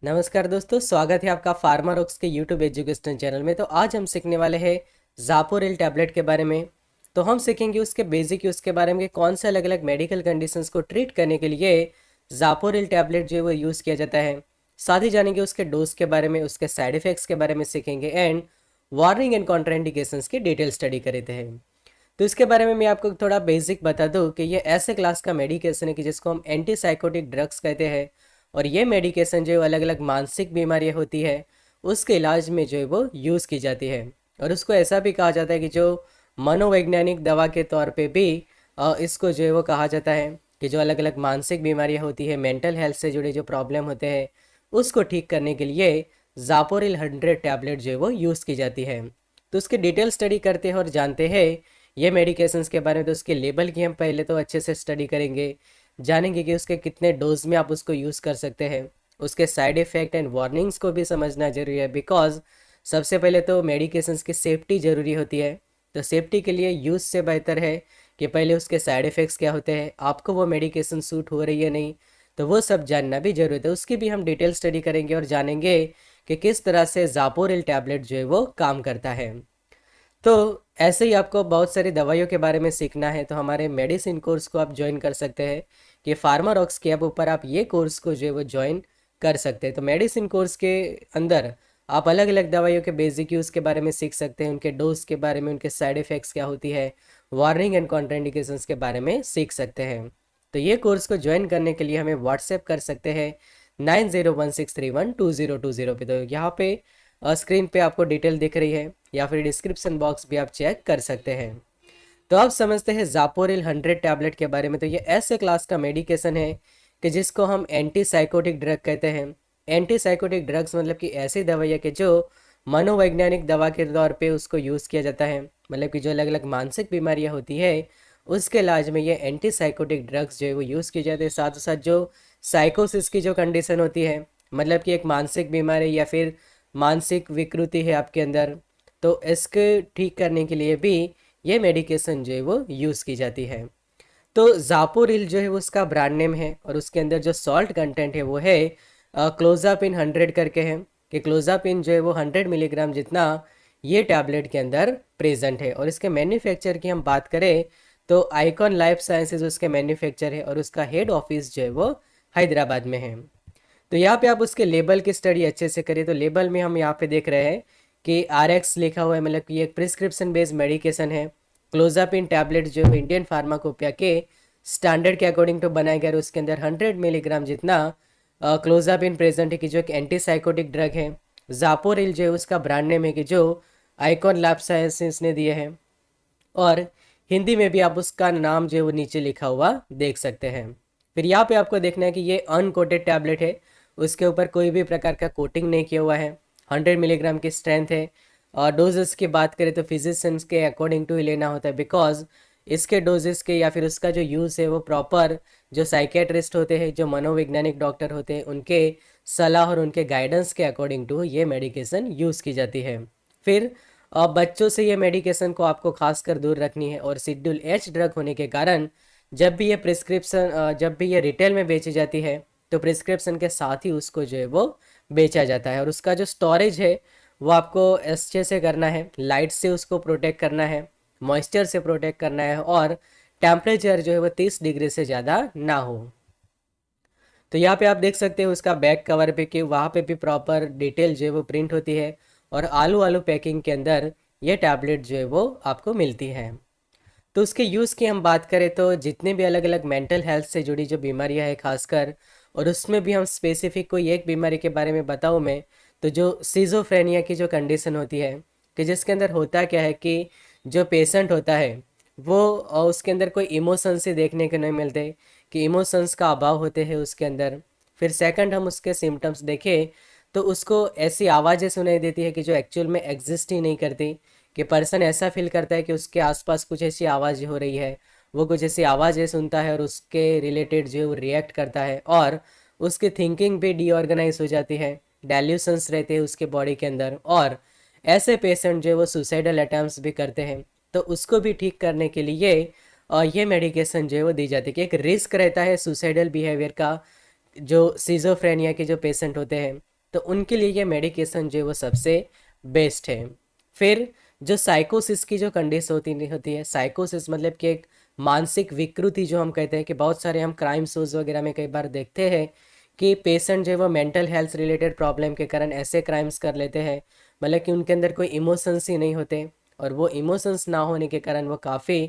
नमस्कार दोस्तों, स्वागत है आपका फार्मा रॉक्स के यूट्यूब एजुकेशन चैनल में। तो आज हम सीखने वाले हैं ज़ापोरिल टैबलेट के बारे में। तो हम सीखेंगे उसके बेसिक यूज़ के बारे में कि कौन से अलग अलग मेडिकल कंडीशंस को ट्रीट करने के लिए ज़ापोरिल टैबलेट जो है वो यूज़ किया जाता है। साथ ही जानेंगे उसके डोज के बारे में, उसके साइड इफ़ेक्ट्स के बारे में सीखेंगे एंड वार्निंग एंड कॉन्ट्राइंडिकेशंस की डिटेल स्टडी करते हैं। तो इसके बारे में मैं आपको थोड़ा बेसिक बता दूं कि ये ऐसे क्लास का मेडिकेशन है कि जिसको हम एंटीसाइकोटिक ड्रग्स कहते हैं। और ये मेडिकेशन जो अलग अलग मानसिक बीमारियां होती है उसके इलाज में जो है वो यूज़ की जाती है। और उसको ऐसा भी कहा जाता है कि जो मनोवैज्ञानिक दवा के तौर पे भी इसको जो है वो कहा जाता है कि जो अलग अलग मानसिक बीमारियां होती है, मेंटल हेल्थ से जुड़े जो प्रॉब्लम होते हैं उसको ठीक करने के लिए ज़ापोरिल 100 टैबलेट जो है वो यूज़ की जाती है। तो उसकी डिटेल स्टडी करते हैं और जानते हैं ये मेडिकेशंस के बारे में। तो उसके लेबल की हम पहले तो अच्छे से स्टडी करेंगे, जानेंगे कि उसके कितने डोज में आप उसको यूज़ कर सकते हैं। उसके साइड इफ़ेक्ट एंड वार्निंग्स को भी समझना जरूरी है, बिकॉज सबसे पहले तो मेडिकेशंस की सेफ्टी ज़रूरी होती है। तो सेफ्टी के लिए यूज़ से बेहतर है कि पहले उसके साइड इफ़ेक्ट्स क्या होते हैं, आपको वो मेडिकेशन सूट हो रही है नहीं, तो वो सब जानना भी जरूरी है। उसकी भी हम डिटेल स्टडी करेंगे और जानेंगे कि किस तरह से ज़ापोरिल टैबलेट जो है वो काम करता है। तो ऐसे ही आपको बहुत सारी दवाइयों के बारे में सीखना है तो हमारे मेडिसिन कोर्स को आप ज्वाइन कर सकते हैं कि फार्मा रॉक्स के ऐप ऊपर आप ये कोर्स को जो है वो ज्वाइन कर सकते हैं। तो मेडिसिन कोर्स के अंदर आप अलग अलग दवाइयों के बेसिक यूज़ के बारे में सीख सकते हैं, उनके डोज के बारे में, उनके साइड इफ़ेक्ट्स क्या होती है, वार्निंग एंड कॉन्ट्राइंडिकेशंस के बारे में सीख सकते हैं। तो ये कोर्स को ज्वाइन करने के लिए हमें व्हाट्सएप कर सकते हैं 9016312020 पे। तो यहाँ पे स्क्रीन पे आपको डिटेल दिख रही है या फिर डिस्क्रिप्शन बॉक्स भी आप चेक कर सकते हैं। तो आप समझते हैं ज़ापोरिल 100 टैबलेट के बारे में। तो ये ऐसे क्लास का मेडिकेशन है कि जिसको हम एंटीसाइकोटिक ड्रग कहते हैं। एंटीसाइकोटिक ड्रग्स मतलब कि ऐसी दवाइयाँ कि जो मनोवैज्ञानिक दवा के तौर पे उसको यूज़ किया जाता है, मतलब कि जो अलग अलग मानसिक बीमारियाँ होती है उसके इलाज में ये एंटीसाइकोटिक ड्रग्स जो है वो यूज़ किए जाते हैं। साथ ही साथ जो साइकोसिस की जो कंडीशन होती है, मतलब कि एक मानसिक बीमारी या फिर मानसिक विकृति है आपके अंदर, तो इसके ठीक करने के लिए भी ये मेडिकेशन जो है वो यूज़ की जाती है। तो ज़ापोरिल जो है वो उसका ब्रांड नेम है और उसके अंदर जो सॉल्ट कंटेंट है वो है क्लोज़ापिन 100 करके है, कि क्लोज़ापिन जो है वो 100 मिलीग्राम जितना ये टैबलेट के अंदर प्रेजेंट है। और इसके मैन्युफैक्चर की हम बात करें तो आइकॉन लाइफ साइंसेज उसके मैन्युफैक्चर है और उसका हेड ऑफिस जो है वो हैदराबाद में है। तो यहाँ पे आप उसके लेबल की स्टडी अच्छे से करिए। तो लेबल में हम यहाँ पे देख रहे हैं कि RX लिखा हुआ है, मतलब कि एक प्रिस्क्रिप्शन बेस्ड मेडिकेशन है। क्लोज़ापिन टैबलेट जो इंडियन फार्माकोपिया के स्टैंडर्ड के अकॉर्डिंग टू बनाया गया है, उसके अंदर 100 मिलीग्राम जितना क्लोज़ापिन प्रेजेंट है, कि जो एक एंटीसाइकोटिक ड्रग है। ज़ापोरिल जो है उसका ब्रांड नेम है कि जो आइकॉन लैब साइंसेस ने दिए हैं। और हिंदी में भी आप उसका नाम जो है वो नीचे लिखा हुआ देख सकते हैं। फिर यहाँ पे आपको देखना है कि ये अनकोटेड टैबलेट है, उसके ऊपर कोई भी प्रकार का कोटिंग नहीं किया हुआ है। 100 मिलीग्राम की स्ट्रेंथ है। और डोजेस की बात करें तो फिजिशियंस के अकॉर्डिंग टू ही लेना होता है, बिकॉज इसके डोजेस के या फिर उसका जो यूज़ है वो प्रॉपर जो साइकेट्रिस्ट होते हैं, जो मनोवैज्ञानिक डॉक्टर होते हैं, उनके सलाह और उनके गाइडेंस के अकॉर्डिंग टू ये मेडिकेशन यूज़ की जाती है। फिर बच्चों से ये मेडिकेशन को आपको खासकर दूर रखनी है। और शेड्यूल एच ड्रग होने के कारण जब भी ये रिटेल में बेची जाती है तो प्रिस्क्रिप्शन के साथ ही उसको जो है वो बेचा जाता है। और उसका जो स्टोरेज है वो आपको अच्छे से करना है, लाइट से उसको प्रोटेक्ट करना है, मॉइस्चर से प्रोटेक्ट करना है, और टेम्परेचर जो है वो 30 डिग्री से ज़्यादा ना हो। तो यहाँ पे आप देख सकते हो उसका बैक कवर पे कि वहाँ पे भी प्रॉपर डिटेल जो है वो प्रिंट होती है। और आलू आलू पैकिंग के अंदर ये टैबलेट जो है वो आपको मिलती है। तो उसके यूज़ की हम बात करें तो जितने भी अलग अलग मेंटल हेल्थ से जुड़ी जो बीमारियां हैं खासकर, और उसमें भी हम स्पेसिफिक कोई एक बीमारी के बारे में बताऊं मैं, तो जो सीजोफ्रेनिया की जो कंडीशन होती है, कि जिसके अंदर होता क्या है कि जो पेशेंट होता है वो उसके अंदर कोई इमोशंस ही देखने को नहीं मिलते, कि इमोशंस का अभाव होते हैं उसके अंदर। फिर सेकंड हम उसके सिम्टम्स देखें तो उसको ऐसी आवाज़ें सुनाई देती है कि जो एक्चुअल में एग्जिस्ट ही नहीं करती, कि पर्सन ऐसा फील करता है कि उसके आसपास कुछ ऐसी आवाज़ हो रही है, वो कुछ ऐसी आवाज़ें सुनता है और उसके रिलेटेड जो है वो रिएक्ट करता है, और उसकी थिंकिंग भी डीऑर्गेनाइज हो जाती है, डेल्यूशंस रहते हैं उसके बॉडी के अंदर। और ऐसे पेशेंट जो है वो सुसाइडल अटैम्प्ट्स भी करते हैं। तो उसको भी ठीक करने के लिए ये मेडिकेशन जो है वो दी जाती है, कि एक रिस्क रहता है सुसाइडल बिहेवियर का जो सीजोफ्रेनिया के जो पेशेंट होते हैं, तो उनके लिए ये मेडिकेशन जो है वो सबसे बेस्ट है। फिर जो साइकोसिस की जो कंडीशन होती है, साइकोसिस मतलब कि एक मानसिक विकृति जो हम कहते हैं, कि बहुत सारे हम क्राइम शोज वगैरह में कई बार देखते हैं कि पेशेंट जो है वो मेंटल हेल्थ रिलेटेड प्रॉब्लम के कारण ऐसे क्राइम्स कर लेते हैं, मतलब कि उनके अंदर कोई इमोशंस ही नहीं होते, और वो इमोशंस ना होने के कारण वो काफ़ी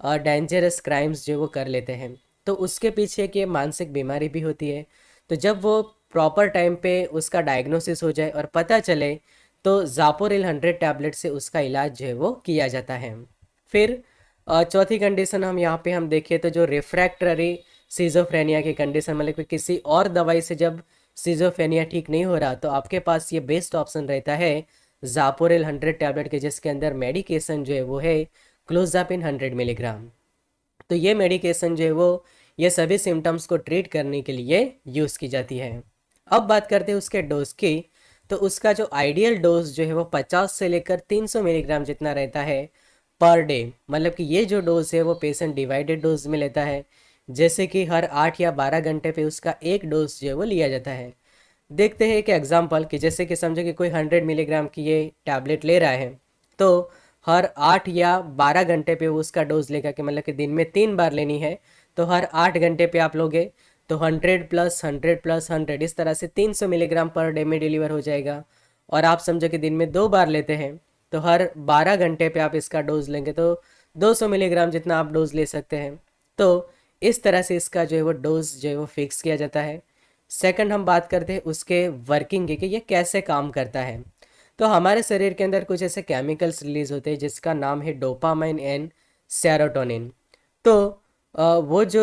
डेंजरस क्राइम्स जो वो कर लेते हैं। तो उसके पीछे एक ये मानसिक बीमारी भी होती है। तो जब वो प्रॉपर टाइम पे उसका डायग्नोसिस हो जाए और पता चले, तो ज़ापोरिल 100 टैबलेट से उसका इलाज जो है वो किया जाता है। फिर चौथी कंडीशन हम यहाँ पे हम देखें तो जो रिफ्रैक्टरी सीजोफ्रेनिया की कंडीशन, मतलब कि किसी और दवाई से जब सीजोफ्रेनिया ठीक नहीं हो रहा, तो आपके पास ये बेस्ट ऑप्शन रहता है ज़ापोरिल 100 टैबलेट के, जिसके अंदर मेडिकेशन जो है वो है क्लोज़ापिन 100 मिलीग्राम। तो ये मेडिकेशन जो है वो ये सभी सिम्टम्स को ट्रीट करने के लिए यूज़ की जाती है। अब बात करते हैं उसके डोज की। तो उसका जो आइडियल डोज जो है वो 50 से लेकर 300 मिलीग्राम जितना रहता है पर डे। मतलब कि ये जो डोज है वो पेशेंट डिवाइडेड डोज में लेता है, जैसे कि हर 8 या 12 घंटे पे उसका एक डोज जो है वो लिया जाता है। देखते हैं एक एग्जांपल, कि जैसे कि समझो कि कोई 100 मिलीग्राम की ये टैबलेट ले रहा है, तो हर 8 या 12 घंटे पे वो उसका डोज लेगा, कि मतलब कि दिन में 3 बार लेनी है, तो हर 8 घंटे पे आप लोगे तो 100 + 100 + 100 इस तरह से 300 मिलीग्राम पर डे में डिलीवर हो जाएगा। और आप समझो कि दिन में 2 बार लेते हैं, तो हर 12 घंटे पे आप इसका डोज लेंगे तो 200 मिलीग्राम जितना आप डोज ले सकते हैं। तो इस तरह से इसका जो है वो डोज जो है वो फिक्स किया जाता है। सेकंड हम बात करते हैं उसके वर्किंग की, कि ये कैसे काम करता है। तो हमारे शरीर के अंदर कुछ ऐसे केमिकल्स रिलीज होते हैं जिसका नाम है डोपामाइन एंड सेरोटोनिन। तो वो जो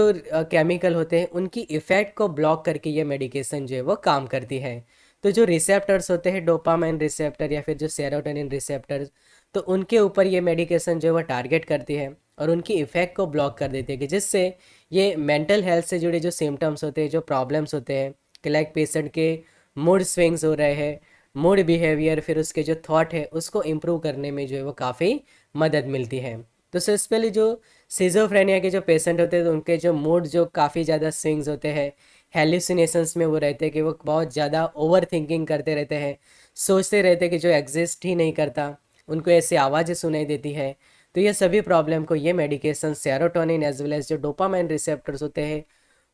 केमिकल होते हैं उनकी इफ़ेक्ट को ब्लॉक करके ये मेडिकेशन जो है वो काम करती है। तो जो रिसेप्टर्स होते हैं, डोपामाइन रिसेप्टर या फिर जो सेरोटोनिन रिसेप्टर्स, तो उनके ऊपर ये मेडिकेशन जो है वो टारगेट करती है और उनकी इफ़ेक्ट को ब्लॉक कर देती है, कि जिससे ये मेंटल हेल्थ से जुड़े जो सिम्टम्स होते हैं, जो प्रॉब्लम्स होते हैं, कि लाइक पेशेंट के मूड स्विंग्स हो रहे हैं, मूड बिहेवियर, फिर उसके जो थॉट है उसको इम्प्रूव करने में जो है वो काफ़ी मदद मिलती है। तो स्पेशली जो सिजोफ्रेनिया के जो पेशेंट होते हैं, तो उनके जो मूड जो काफ़ी ज़्यादा स्विंग्स होते हैं, हेल्यूसिनेशंस में वो रहते हैं, कि वो बहुत ज़्यादा ओवर थिंकिंग करते रहते हैं, सोचते रहते हैं कि जो एग्जिस्ट ही नहीं करता, उनको ऐसी आवाज़ें सुनाई देती है। तो ये सभी प्रॉब्लम को ये medication serotonin as well as जो डोपामाइन रिसेप्टर्स होते हैं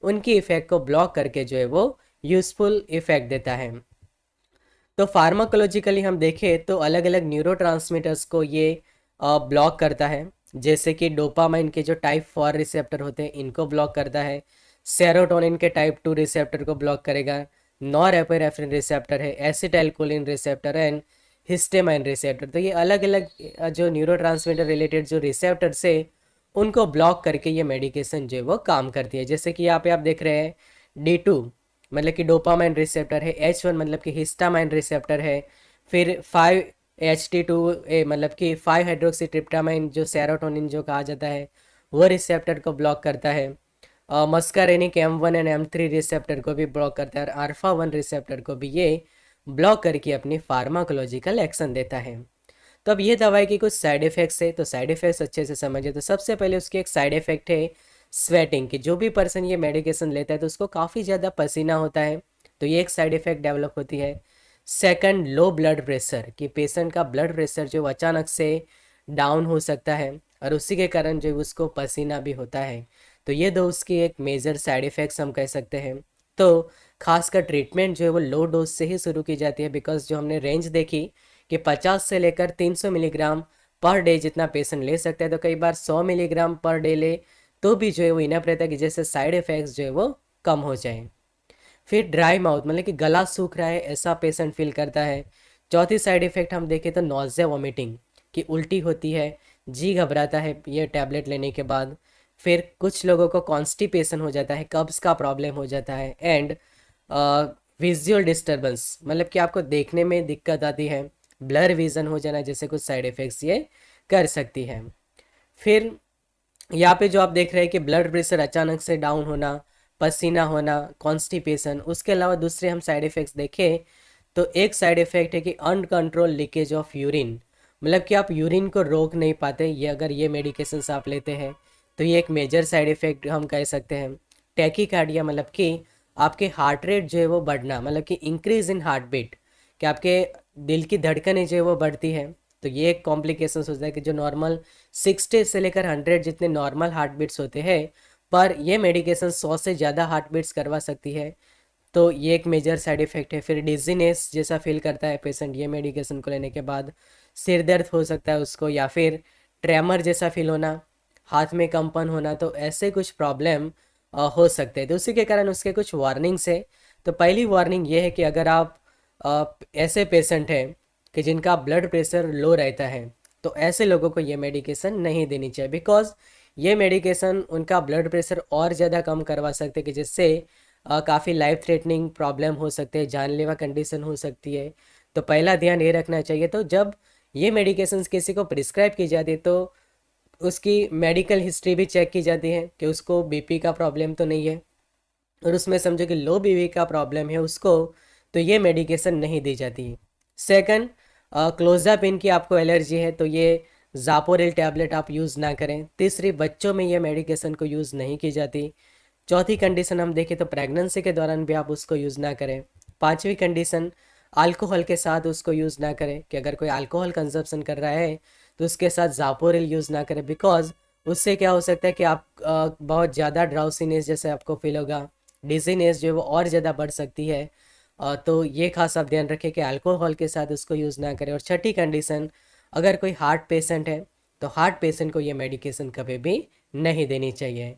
उनकी इफ़ेक्ट को ब्लॉक करके जो है वो यूज़फुल इफ़ेक्ट देता है। तो फार्माकोलॉजिकली हम देखें तो अलग अलग न्यूरोट्रांसमीटर्स को ये ब्लॉक करता है, जैसे कि डोपामाइन के जो टाइप 4 रिसेप्टर होते हैं इनको ब्लॉक करता है, सेरोटोनिन के टाइप 2 रिसेप्टर को ब्लॉक करेगा, नॉरएपिनेफ्रिन रिसेप्टर है, acetylcholine receptor and histamine receptor. तो ये अलग अलग जो न्यूरोट्रांसमीटर रिलेटेड जो रिसेप्टर्स है उनको ब्लॉक करके ये मेडिकेशन जो है वो काम करती है। जैसे कि यहाँ पे आप देख रहे हैं D2 मतलब कि डोपामाइन रिसेप्टर है, H1 मतलब कि हिस्टामाइन रिसेप्टर है, फिर 5-HT2A मतलब कि 5 हाइड्रोक्सी ट्रिप्टामाइन जो सेरोटोनिन जो कहा जाता है वो रिसेप्टर को ब्लॉक करता है, मस्कारेनिक M1 एंड M3 रिसेप्टर को भी ब्लॉक करता है, और अल्फा 1 रिसेप्टर को भी ये ब्लॉक करके अपनी फार्माकोलॉजिकल एक्शन देता है। तो अब ये दवाई की कुछ साइड इफ़ेक्ट्स है, तो साइड इफ़ेक्ट्स अच्छे से समझिए। तो सबसे पहले उसकी एक साइड इफ़ेक्ट है स्वेटिंग की। जो भी पर्सन ये मेडिकेशन लेता है तो उसको काफ़ी ज़्यादा पसीना होता है, तो ये एक साइड इफ़ेक्ट डेवलप होती है। सेकंड, लो ब्लड प्रेशर, कि पेशेंट का ब्लड प्रेशर जो अचानक से डाउन हो सकता है और उसी के कारण जो उसको पसीना भी होता है, तो ये दो उसकी एक मेजर साइड इफ़ेक्ट्स हम कह सकते हैं। तो खासकर ट्रीटमेंट जो है वो लो डोज से ही शुरू की जाती है, बिकॉज जो हमने रेंज देखी कि 50 से लेकर 300 मिलीग्राम पर डे जितना पेशेंट ले सकता है, तो कई बार 100 मिलीग्राम पर डे ले तो भी जो है वो इनफ रहता है कि जैसे साइड इफ़ेक्ट्स जो है वो कम हो जाए। फिर ड्राई माउथ मतलब कि गला सूख रहा है ऐसा पेशेंट फील करता है। चौथी साइड इफ़ेक्ट हम देखें तो नॉज़िया वॉमिटिंग, कि उल्टी होती है, जी घबराता है ये टैबलेट लेने के बाद। फिर कुछ लोगों को कॉन्स्टिपेशन हो जाता है, कब्ज़ का प्रॉब्लम हो जाता है, एंड विजुअल डिस्टर्बेंस मतलब कि आपको देखने में दिक्कत आती है, ब्लर विज़न हो जाना, जैसे कुछ साइड इफ़ेक्ट्स ये कर सकती है। फिर यहाँ पे जो आप देख रहे हैं कि ब्लड प्रेशर अचानक से डाउन होना, पसीना होना, कॉन्स्टिपेशन, उसके अलावा दूसरे हम साइड इफ़ेक्ट्स देखें तो एक साइड इफ़ेक्ट है कि अनकंट्रोल लीकेज ऑफ यूरिन, मतलब कि आप यूरिन को रोक नहीं पाते, ये अगर ये मेडिकेशंस आप लेते हैं तो ये एक मेजर साइड इफ़ेक्ट हम कह सकते हैं। टैकीकार्डिया मतलब कि आपके हार्ट रेट जो है वो बढ़ना, मतलब कि इंक्रीज इन हार्ट बीट, कि आपके दिल की धड़कनें जो है वो बढ़ती है। तो ये एक कॉम्प्लिकेशन होता है कि जो नॉर्मल 60 से लेकर 100 जितने नॉर्मल हार्ट बीट्स होते हैं, पर ये मेडिकेशन 100 से ज़्यादा हार्ट बीट्स करवा सकती है। तो ये एक मेजर साइड इफ़ेक्ट है। फिर डिजीनेस जैसा फील करता है पेशेंट ये मेडिकेशन को लेने के बाद, सिर दर्द हो सकता है उसको, या फिर ट्रेमर जैसा फील होना, हाथ में कंपन होना। तो ऐसे कुछ प्रॉब्लम हो सकते हैं। तो उसी के कारण उसके कुछ वार्निंग्स है। तो पहली वार्निंग ये है कि अगर आप ऐसे पेशेंट हैं कि जिनका ब्लड प्रेशर लो रहता है, तो ऐसे लोगों को ये मेडिकेशन नहीं देनी चाहिए, बिकॉज ये मेडिकेशन उनका ब्लड प्रेशर और ज़्यादा कम करवा सकते हैं, कि जिससे काफ़ी लाइफ थ्रेटनिंग प्रॉब्लम हो सकते हैं, जानलेवा कंडीशन हो सकती है। तो पहला ध्यान ये रखना चाहिए। तो जब ये मेडिकेशंस किसी को प्रिस्क्राइब की जाती है, तो उसकी मेडिकल हिस्ट्री भी चेक की जाती है कि उसको बीपी का प्रॉब्लम तो नहीं है, और उसमें समझो कि लो बीपी का प्रॉब्लम है उसको, तो ये मेडिकेशन नहीं दी जाती। सेकंड, क्लोज़ापिन की आपको एलर्जी है तो ये ज़ापोरिल टैबलेट आप यूज़ ना करें। तीसरी, बच्चों में ये मेडिकेशन को यूज़ नहीं की जाती। चौथी कंडीशन हम देखें तो प्रेगनेंसी के दौरान भी आप उसको यूज़ ना करें। पांचवी कंडीशन, अल्कोहल के साथ उसको यूज़ ना करें, कि अगर कोई अल्कोहल कंजप्शन कर रहा है तो उसके साथ ज़ापोरिल यूज़ ना करें, बिकॉज उससे क्या हो सकता है कि आप बहुत ज़्यादा ड्राउसीनेस जैसे आपको फील होगा, डिजीनेस जो है वो और ज़्यादा बढ़ सकती है। तो ये खास आप ध्यान रखें कि अल्कोहल के साथ उसको यूज़ ना करें। और छठी कंडीशन, अगर कोई हार्ट पेशेंट है तो हार्ट पेशेंट को ये मेडिकेशन कभी भी नहीं देनी चाहिए।